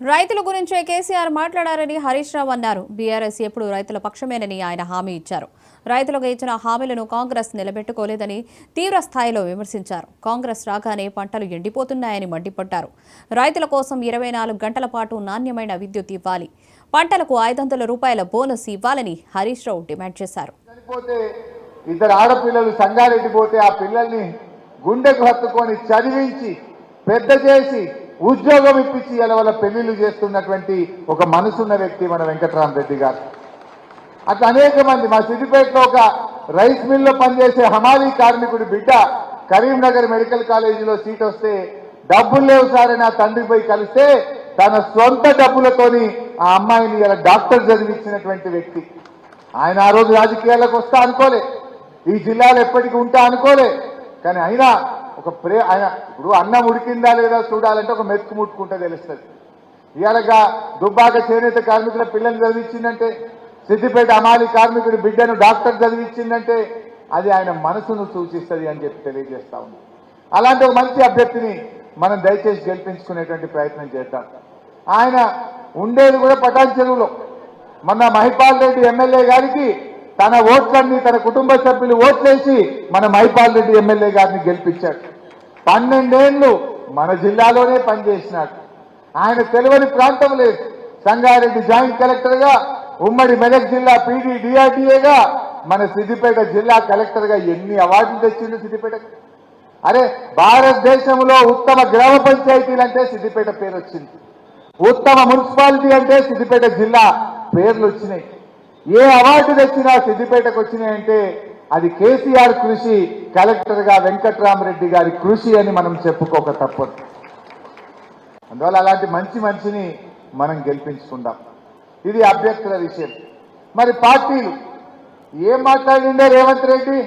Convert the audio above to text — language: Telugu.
రైతుల గురించే కేసీఆర్ మాట్లాడారని హరీష్ రావు అన్నారు. బీఆర్ఎస్ ఎప్పుడు రైతుల పక్షమేనని ఆయన హామీ ఇచ్చారు. రైతులకు ఇచ్చిన హామీలను కాంగ్రెస్ నిలబెట్టుకోలేదని తీవ్ర స్థాయిలో విమర్శించారు. కాంగ్రెస్ రాగానే పంటలు ఎండిపోతున్నాయని మండిపడ్డారు. రైతుల కోసం 24 గంటల పాటు నాణ్యమైన విద్యుత్ ఇవ్వాలి, పంటలకు 500 రూపాయల బోనస్ ఇవ్వాలని హరీష్ రావు డిమాండ్ చేశారు. ఇద్దరు ఆడపిల్లలు సంగారెడ్డి పోతే ఆ పిల్లల్ని గుండెకు హత్తుకొని చదివించి పెద్ద చేసి ఉద్యోగం ఇప్పించి వాళ్ళ పెళ్లిళ్ళు చేస్తున్నటువంటి ఒక మనసున్న వ్యక్తి మన వెంకటరామరెడ్డి గారు. అట్లా అనేక మంది మా సిద్దిపేటలో ఒక రైస్ మిల్లో పనిచేసే హమాలీ కార్మికుడి బిడ్డ కరీంనగర్ మెడికల్ కాలేజీలో సీట్ వస్తే డబ్బులు లేవు సార్ అని ఆ తండ్రి పోయి కలిస్తే తన సొంత డబ్బులతోని ఆ అమ్మాయిని ఇలా డాక్టర్ చదివించినటువంటి వ్యక్తి. ఆయన ఆ రోజు రాజకీయాలకు వస్తా అనుకోలే, ఈ జిల్లాలో ఎప్పటికీ ఉంటా అనుకోలే. కానీ అయినా ఒక ఆయన ఇప్పుడు అన్నం ఉడికిందా లేదా చూడాలంటే ఒక మెతుకు ముట్టుకుంటే తెలుస్తుంది. ఇలాగా దుబ్బాక చేనేత కార్మికుల పిల్లల్ని చదివించిందంటే, సిద్దిపేట అమాలి కార్మికుడి బిడ్డను డాక్టర్ చదివించిందంటే అది ఆయన మనసును సూచిస్తుంది అని చెప్పి తెలియజేస్తా ఉంది. అలాంటి ఒక మంచి అభ్యర్థిని మనం దయచేసి గెలిపించుకునేటువంటి ప్రయత్నం చేద్దాం. ఆయన ఉండేది కూడా పటాన్ చెరువులో. మొన్న మహిపాల్ రెడ్డి ఎమ్మెల్యే గారికి తన ఓట్లన్నీ తన కుటుంబ సభ్యులు ఓట్లేసి మన మహిపాల్ రెడ్డి ఎమ్మెల్యే గారిని గెలిపించాడు. 12 ఏళ్లు మన జిల్లాలోనే పనిచేసినాడు. ఆయన తెలియని ప్రాంతం లేదు. సంగారెడ్డి జాయింట్ కలెక్టర్గా, ఉమ్మడి మెదక్ జిల్లా పీడీ డిఆర్డీఏగా, మన సిద్దిపేట జిల్లా కలెక్టర్గా ఎన్ని అవార్డులు తెచ్చిండు సిద్దిపేటకు. అరే భారతదేశంలో ఉత్తమ గ్రామ పంచాయతీలు అంటే సిద్దిపేట పేరు వచ్చింది, ఉత్తమ మున్సిపాలిటీ అంటే సిద్దిపేట జిల్లా పేర్లు వచ్చినాయి. ఏ అవార్డు తెచ్చినా సిద్దిపేటకు వచ్చినాయంటే అది కేసీఆర్ కృషి, కలెక్టర్గా వెంకటరామరెడ్డి గారి కృషి అని మనం చెప్పుకోక తప్పదు. అందువల్ల అలాంటి మంచి మనిషిని మనం గెలిపించుకుందాం. ఇది అభ్యర్థుల విషయం. మరి పార్టీలు ఏం మాట్లాడిండే రేవంత్ రెడ్డి?